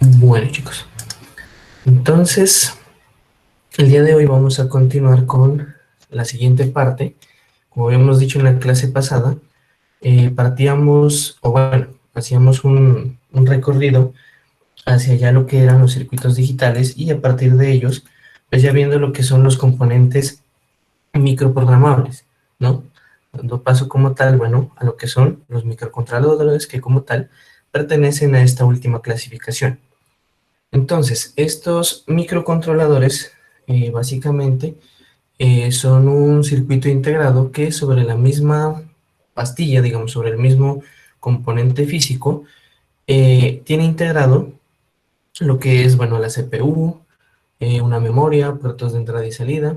Bueno, chicos, entonces el día de hoy vamos a continuar con la siguiente parte. Como habíamos dicho en la clase pasada, partíamos, o bueno, hacíamos un recorrido hacia ya lo que eran los circuitos digitales y a partir de ellos, pues ya viendo lo que son los componentes microprogramables, ¿no? Dando paso como tal, bueno, a lo que son los microcontroladores que como tal pertenecen a esta última clasificación. Entonces, estos microcontroladores básicamente son un circuito integrado que sobre la misma pastilla, digamos, sobre el mismo componente físico, tiene integrado lo que es, bueno, la CPU, una memoria, puertos de entrada y salida,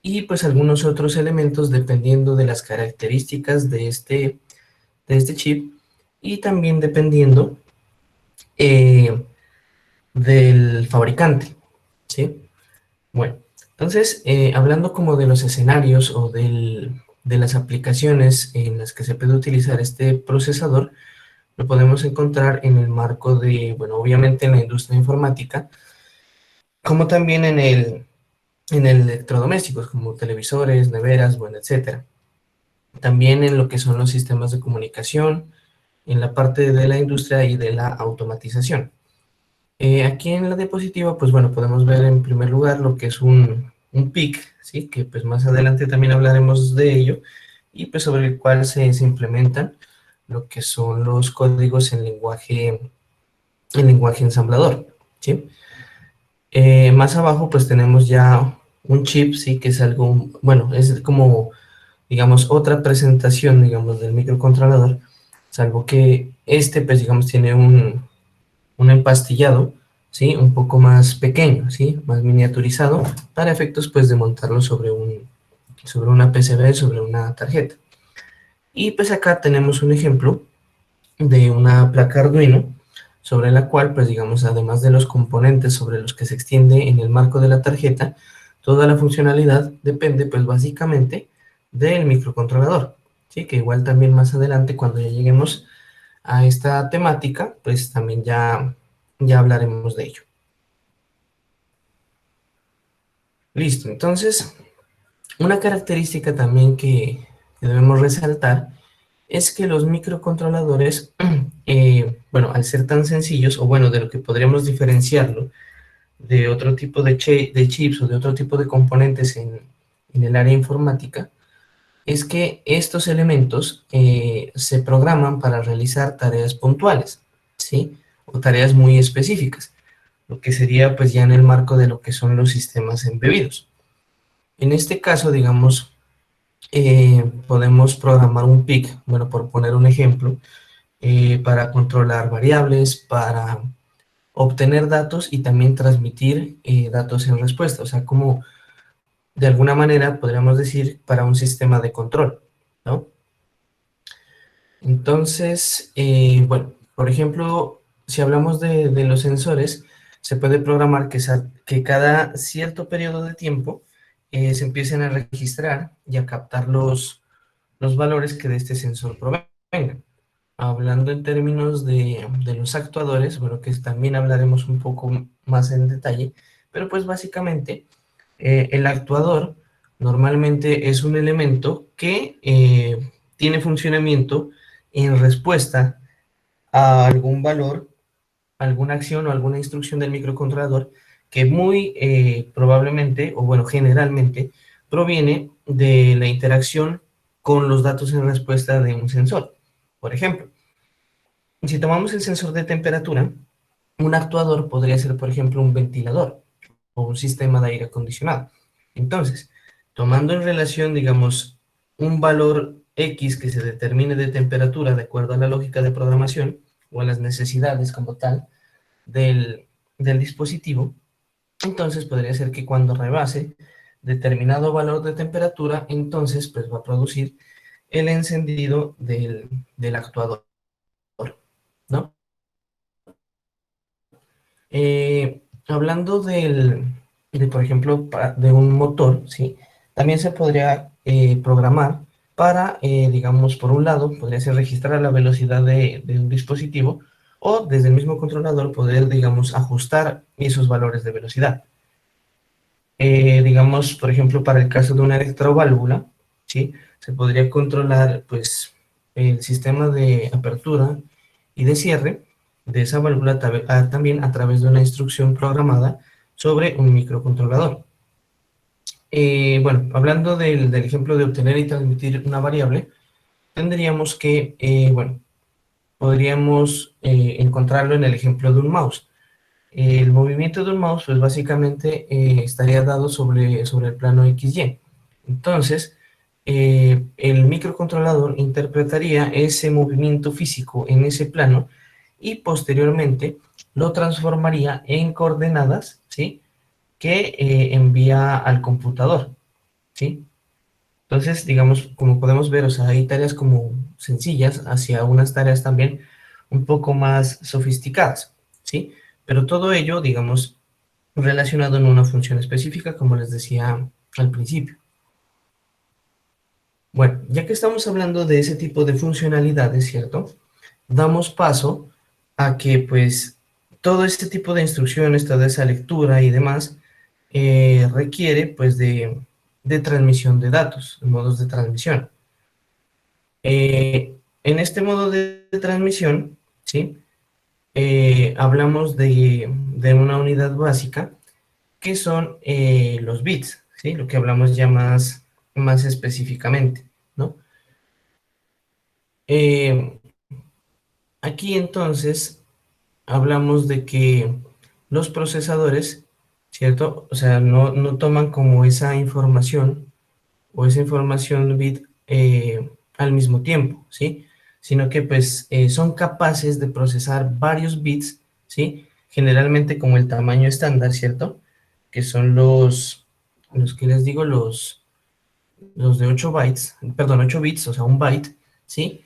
y pues algunos otros elementos dependiendo de las características de este chip y también dependiendo eh, del fabricante, ¿sí? Bueno, entonces, hablando como de los escenarios o de las aplicaciones en las que se puede utilizar este procesador, lo podemos encontrar en el marco de, bueno, obviamente en la industria informática, como también en el electrodomésticos, como televisores, neveras, bueno, etcétera. También en lo que son los sistemas de comunicación, en la parte de la industria y de la automatización. Aquí en la diapositiva, pues bueno, podemos ver en primer lugar lo que es un PIC, ¿sí? Que pues más adelante también hablaremos de ello, y pues sobre el cual se implementan lo que son los códigos en lenguaje ensamblador, ¿sí? Más abajo pues tenemos ya un chip, ¿sí? Que es algo, bueno, es como, digamos, otra presentación, digamos, del microcontrolador, salvo que este pues digamos tiene un empastillado, ¿sí? Un poco más pequeño, ¿sí? Más miniaturizado, para efectos, pues, de montarlo sobre una PCB, sobre una tarjeta. Y, pues, acá tenemos un ejemplo de una placa Arduino, sobre la cual, pues, digamos, además de los componentes sobre los que se extiende en el marco de la tarjeta, toda la funcionalidad depende, pues, básicamente del microcontrolador, ¿sí? Que igual también más adelante, cuando ya lleguemos a esta temática, pues también ya hablaremos de ello. Listo, entonces, una característica también que debemos resaltar es que los microcontroladores, bueno, al ser tan sencillos, o bueno, de lo que podríamos diferenciarlo de otro tipo de chips o de otro tipo de componentes en el área informática, es que estos elementos se programan para realizar tareas puntuales, ¿sí? O tareas muy específicas, lo que sería pues ya en el marco de lo que son los sistemas embebidos. En este caso, digamos, podemos programar un PIC, bueno, por poner un ejemplo, para controlar variables, para obtener datos y también transmitir datos en respuesta, o sea, como de alguna manera podríamos decir para un sistema de control, ¿no? Entonces, bueno, por ejemplo, si hablamos de los sensores, se puede programar que cada cierto periodo de tiempo se empiecen a registrar y a captar los valores que de este sensor provengan. Hablando en términos de los actuadores, bueno, que también hablaremos un poco más en detalle, pero pues básicamente el actuador normalmente es un elemento que tiene funcionamiento en respuesta a algún valor, alguna acción o alguna instrucción del microcontrolador que muy probablemente, o bueno, generalmente, proviene de la interacción con los datos en respuesta de un sensor. Por ejemplo, si tomamos el sensor de temperatura, un actuador podría ser, por ejemplo, un ventilador o un sistema de aire acondicionado. Entonces, tomando en relación, digamos, un valor X que se determine de temperatura de acuerdo a la lógica de programación o a las necesidades como tal del, del dispositivo, entonces podría ser que cuando rebase determinado valor de temperatura, entonces pues va a producir el encendido del actuador, ¿no? Hablando por ejemplo, de un motor, ¿sí? También se podría programar para, digamos, por un lado, podría ser registrar la velocidad de un dispositivo, o desde el mismo controlador poder, digamos, ajustar esos valores de velocidad. Digamos, por ejemplo, para el caso de una electroválvula, ¿sí? Se podría controlar, pues, el sistema de apertura y de cierre de esa válvula también a través de una instrucción programada sobre un microcontrolador. Bueno, hablando del ejemplo de obtener y transmitir una variable, tendríamos que, bueno, podríamos encontrarlo en el ejemplo de un mouse. El movimiento de un mouse, pues básicamente estaría dado sobre el plano XY. Entonces, el microcontrolador interpretaría ese movimiento físico en ese plano y posteriormente lo transformaría en coordenadas, ¿sí? Que envía al computador, ¿sí? Entonces, digamos, como podemos ver, o sea, hay tareas como sencillas hacia unas tareas también un poco más sofisticadas, ¿sí? Pero todo ello, digamos, relacionado en una función específica, como les decía al principio. Bueno, ya que estamos hablando de ese tipo de funcionalidades, ¿cierto? Damos paso a que, pues, todo este tipo de instrucciones, toda esa lectura y demás, requiere, pues, de transmisión de datos, modos de transmisión. En este modo de transmisión, ¿sí? Hablamos de una unidad básica que son los bits, ¿sí? Lo que hablamos ya más específicamente, ¿no? Eh, Aquí entonces hablamos de que los procesadores, ¿cierto? O sea, no toman como esa información o esa información bit al mismo tiempo, ¿sí? Sino que pues son capaces de procesar varios bits, ¿sí? Generalmente como el tamaño estándar, ¿cierto? Que son los que les digo, los de 8 bytes, perdón, 8 bits, o sea, un byte, ¿sí?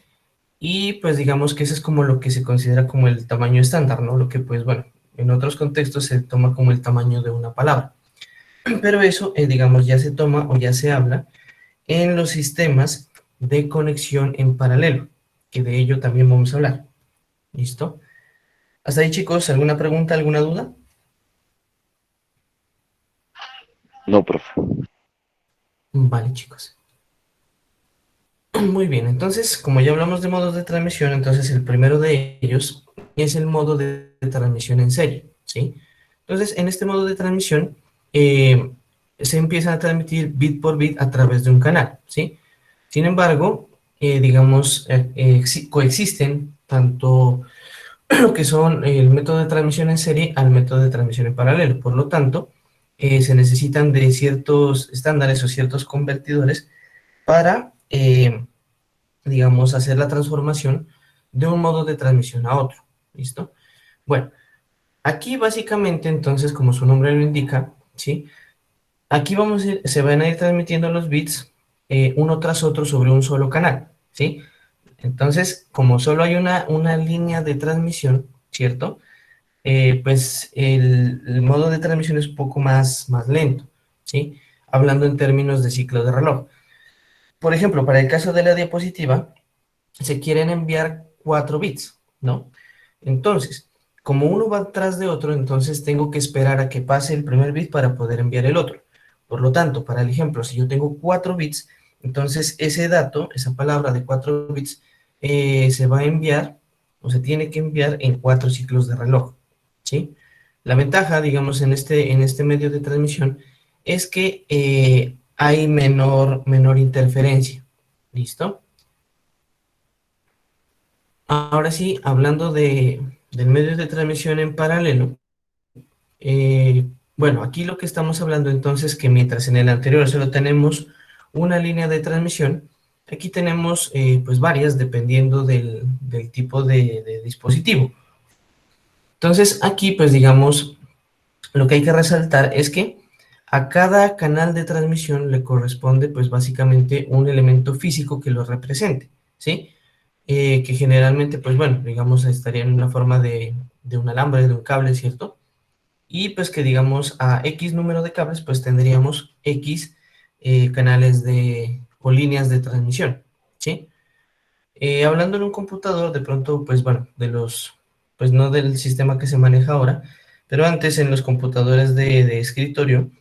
Y pues digamos que eso es como lo que se considera como el tamaño estándar, ¿no? Lo que pues bueno, en otros contextos se toma como el tamaño de una palabra. Pero eso, digamos, ya se toma o ya se habla en los sistemas de conexión en paralelo, que de ello también vamos a hablar. ¿Listo? Hasta ahí, chicos, ¿alguna pregunta, alguna duda? No, profe. Vale, chicos. Muy bien, entonces, como ya hablamos de modos de transmisión, entonces el primero de ellos es el modo de transmisión en serie, ¿sí? Entonces, en este modo de transmisión, eh, se empieza a transmitir bit por bit a través de un canal, ¿sí? Sin embargo, digamos, coexisten tanto lo que son el método de transmisión en serie al método de transmisión en paralelo. Por lo tanto, se necesitan de ciertos estándares o ciertos convertidores para, digamos, hacer la transformación de un modo de transmisión a otro. ¿Listo? Bueno, aquí básicamente, entonces, como su nombre lo indica, ¿sí? Aquí se van a ir transmitiendo los bits uno tras otro sobre un solo canal, ¿sí? Entonces, como solo hay una línea de transmisión, ¿cierto? Pues el modo de transmisión es un poco más lento, ¿sí? Hablando en términos de ciclo de reloj. Por ejemplo, para el caso de la diapositiva, se quieren enviar 4 bits, ¿no? Entonces, como uno va tras de otro, entonces tengo que esperar a que pase el primer bit para poder enviar el otro. Por lo tanto, para el ejemplo, si yo tengo 4 bits, entonces ese dato, esa palabra de 4 bits, se va a enviar o se tiene que enviar en 4 ciclos de reloj, ¿sí? La ventaja, digamos, en este medio de transmisión es que hay menor interferencia, ¿listo? Ahora sí, hablando del medio de transmisión en paralelo, eh, bueno, aquí lo que estamos hablando entonces que mientras en el anterior solo tenemos una línea de transmisión, aquí tenemos pues varias dependiendo del tipo de dispositivo. Entonces aquí pues digamos, lo que hay que resaltar es que a cada canal de transmisión le corresponde pues básicamente un elemento físico que lo represente, ¿sí? Que generalmente, pues bueno, digamos, estaría en una forma de un alambre, de un cable, ¿cierto? Y pues que digamos a X número de cables, pues tendríamos X canales o líneas de transmisión, ¿sí? Hablando en un computador, de pronto, pues bueno, pues no del sistema que se maneja ahora, pero antes en los computadores de escritorio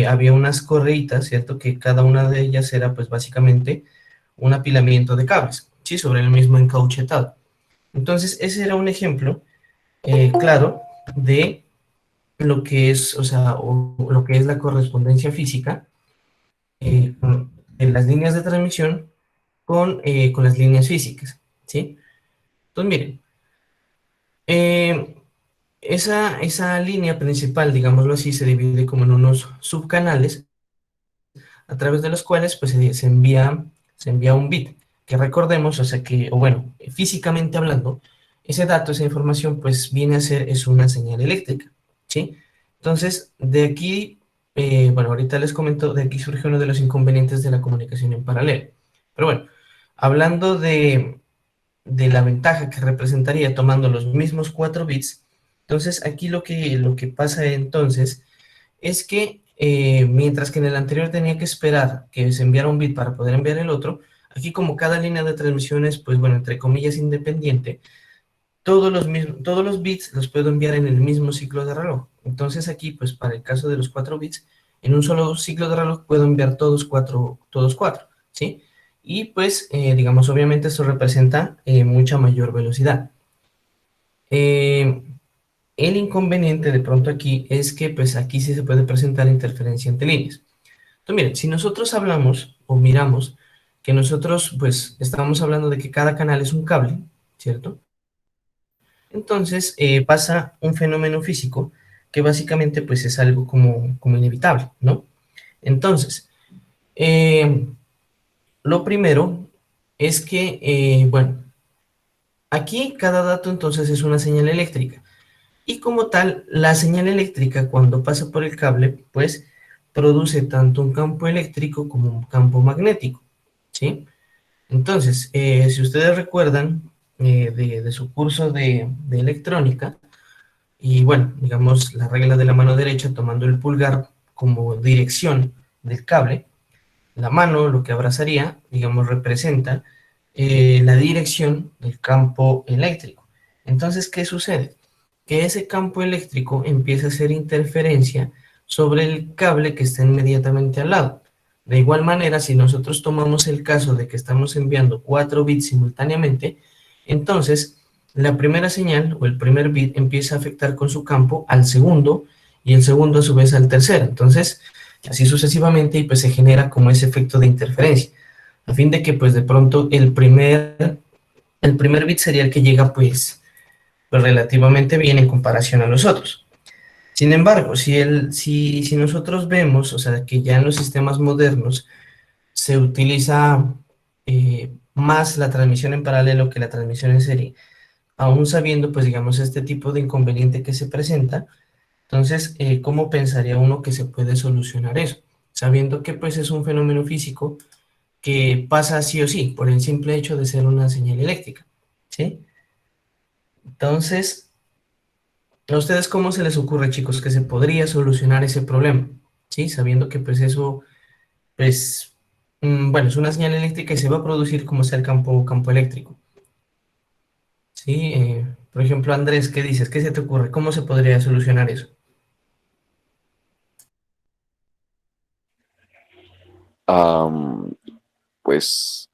había unas correitas, ¿cierto? Que cada una de ellas era pues básicamente un apilamiento de cables, ¿sí? Sobre el mismo encauchetado. Entonces, ese era un ejemplo claro de lo que es, o sea, o lo que es la correspondencia física de las líneas de transmisión con las líneas físicas, ¿sí? Entonces, miren, eh, esa línea principal, digámoslo así, se divide como en unos subcanales a través de los cuales pues, se envía un bit, que recordemos, o sea que, o bueno, físicamente hablando, ese dato, esa información, pues viene a ser, es una señal eléctrica, ¿sí? Entonces, de aquí, bueno, ahorita les comento, de aquí surge uno de los inconvenientes de la comunicación en paralelo. Pero bueno, hablando de la ventaja que representaría tomando los mismos 4 bits, entonces aquí lo que pasa entonces es que mientras que en el anterior tenía que esperar que se enviara un bit para poder enviar el otro, aquí como cada línea de transmisión es, pues bueno, entre comillas independiente, todos los bits los puedo enviar en el mismo ciclo de reloj. Entonces aquí, pues para el caso de los 4 bits, en un solo ciclo de reloj puedo enviar todos cuatro, ¿sí? Y pues, digamos, obviamente esto representa mucha mayor velocidad. Eh, el inconveniente de pronto aquí es que pues aquí sí se puede presentar interferencia entre líneas. Entonces, miren, si nosotros hablamos o miramos que nosotros pues estamos hablando de que cada canal es un cable, ¿cierto? Entonces pasa un fenómeno físico que básicamente pues es algo como inevitable, ¿no? Entonces, eh, lo primero es que, bueno, aquí cada dato entonces es una señal eléctrica. Y como tal, la señal eléctrica cuando pasa por el cable, pues produce tanto un campo eléctrico como un campo magnético, ¿sí? Entonces, si ustedes recuerdan de su curso de electrónica, y bueno, digamos la regla de la mano derecha tomando el pulgar como dirección del cable, la mano lo que abrazaría, digamos, representa la dirección del campo eléctrico. Entonces, ¿qué sucede? Que ese campo eléctrico empieza a hacer interferencia sobre el cable que está inmediatamente al lado. De igual manera, si nosotros tomamos el caso de que estamos enviando 4 bits simultáneamente, entonces la primera señal o el primer bit empieza a afectar con su campo al segundo y el segundo a su vez al tercero. Entonces, así sucesivamente y pues se genera como ese efecto de interferencia, a fin de que pues de pronto el primer bit sería el que llega pues relativamente bien en comparación a los otros. Sin embargo, si nosotros vemos, o sea, que ya en los sistemas modernos se utiliza más la transmisión en paralelo que la transmisión en serie, aún sabiendo, pues digamos, este tipo de inconveniente que se presenta, entonces, ¿cómo pensaría uno que se puede solucionar eso? Sabiendo que pues es un fenómeno físico que pasa sí o sí, por el simple hecho de ser una señal eléctrica, ¿sí? Entonces, ¿a ustedes cómo se les ocurre, chicos, que se podría solucionar ese problema? ¿Sí? Sabiendo que pues eso, pues, bueno, es una señal eléctrica y se va a producir como sea el campo eléctrico, ¿sí? Por ejemplo, Andrés, ¿qué dices? ¿Qué se te ocurre? ¿Cómo se podría solucionar eso? Am, pues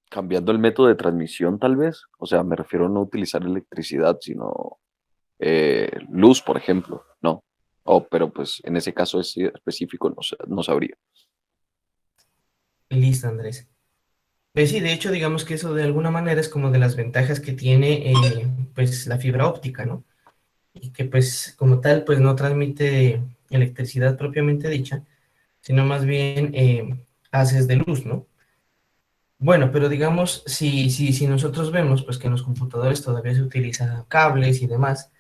cambiando el método de transmisión tal vez, o sea, me refiero a no utilizar electricidad, sino luz, por ejemplo, ¿no? O, pero pues en ese caso específico no, no sabría. Listo, Andrés. Pues sí, de hecho, digamos que eso de alguna manera es como de las ventajas que tiene pues la fibra óptica, ¿no? Y que pues como tal pues no transmite electricidad propiamente dicha, sino más bien haces de luz, ¿no? Bueno, pero digamos, si nosotros vemos pues que en los computadores todavía se utilizan cables y demás,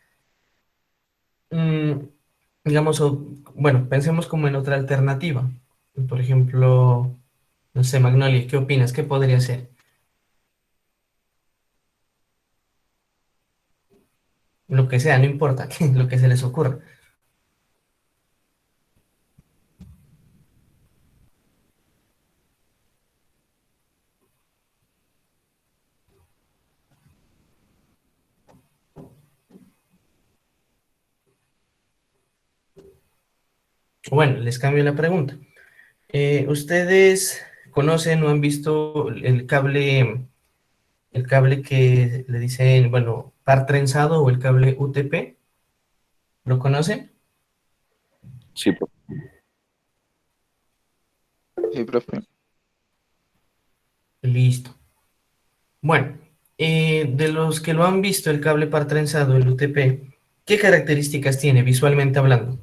mm, digamos, bueno, pensemos como en otra alternativa. Por ejemplo, no sé, Magnolia, ¿qué opinas? ¿Qué podría ser? Lo que sea, no importa, lo que se les ocurra. Bueno, les cambio la pregunta. ¿Ustedes conocen o han visto el cable que le dicen, bueno, par trenzado o el cable UTP? ¿Lo conocen? Sí, profe. Sí, profe. Listo. Bueno, de los que lo han visto, el cable par trenzado, el UTP, ¿qué características tiene visualmente hablando?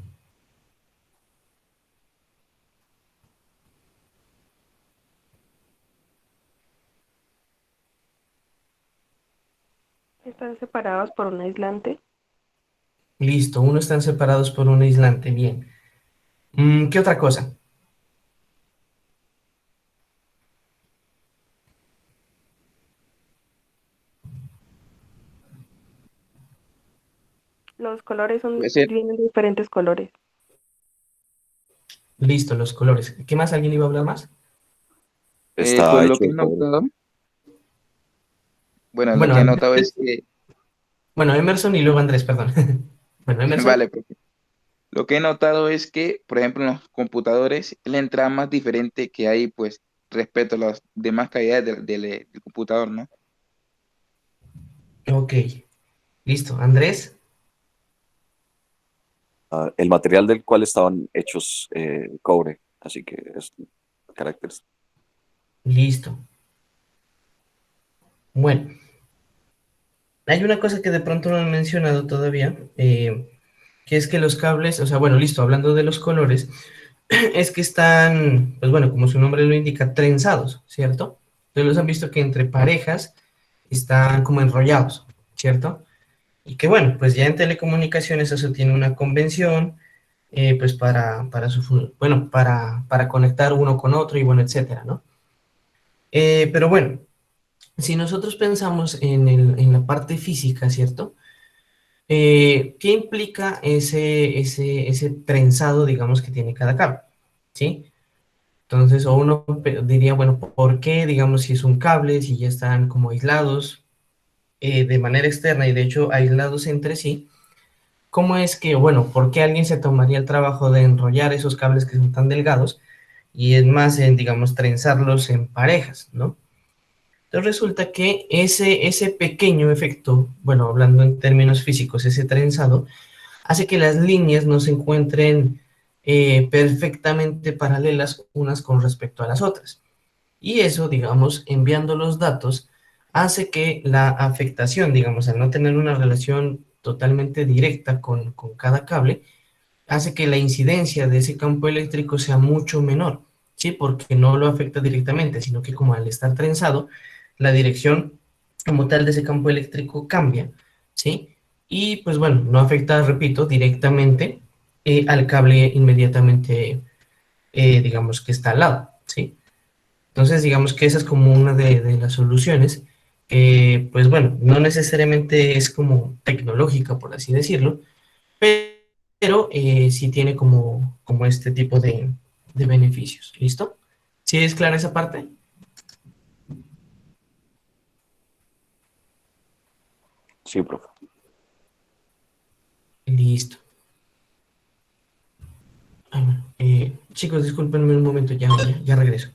Están separados por un aislante. Listo, uno están separados por un aislante, bien. ¿Qué otra cosa? Los colores Puede son, ser, vienen de diferentes colores. Listo, los colores. ¿Qué más? ¿Alguien iba a hablar más? Está pues lo hecho que de he cobre. notado, bueno, lo Bueno, que he notado es que, bueno, Emerson y luego Andrés, perdón. Bueno, Emerson, vale, profe. Lo que he notado es que, por ejemplo, en los computadores, la entrada más diferente que hay, pues, respecto a las demás calidades del computador, ¿no? ok, listo. Andrés, El material del cual estaban hechos cobre, así que es caracteres. listo. Bueno, hay una cosa que de pronto no he mencionado todavía, que es que los cables, o sea, bueno, listo, hablando de los colores, es que están, pues bueno, como su nombre lo indica, trenzados, ¿cierto? Ustedes los han visto que entre parejas están como enrollados, ¿cierto? Y que bueno, pues ya en telecomunicaciones eso tiene una convención, pues bueno, para conectar uno con otro y bueno, etcétera, ¿no? Pero bueno, si nosotros pensamos en la parte física, ¿cierto? ¿Qué implica ese trenzado, digamos, que tiene cada cable? ¿Sí? Entonces, o uno diría, bueno, ¿por qué, digamos, si es un cable, si ya están como aislados de manera externa y de hecho aislados entre sí? ¿Cómo es que, bueno, por qué alguien se tomaría el trabajo de enrollar esos cables que son tan delgados y es más, en, digamos, trenzarlos en parejas, ¿no? Entonces resulta que ese pequeño efecto, bueno, hablando en términos físicos, ese trenzado, hace que las líneas no se encuentren perfectamente paralelas unas con respecto a las otras. Y eso, digamos, enviando los datos, hace que la afectación, digamos, al no tener una relación totalmente directa con cada cable, hace que la incidencia de ese campo eléctrico sea mucho menor, ¿sí? Porque no lo afecta directamente, sino que como al estar trenzado, la dirección como tal de ese campo eléctrico cambia, ¿sí? Y pues bueno, no afecta, repito, directamente al cable inmediatamente, digamos, que está al lado, ¿sí? Entonces, digamos que esa es como una de las soluciones, que pues bueno, no necesariamente es como tecnológica, por así decirlo, pero sí tiene como este tipo de beneficios. ¿Listo? ¿Sí es clara esa parte? Sí, profe. Listo. Ah, bueno, chicos, discúlpenme un momento, ya regreso.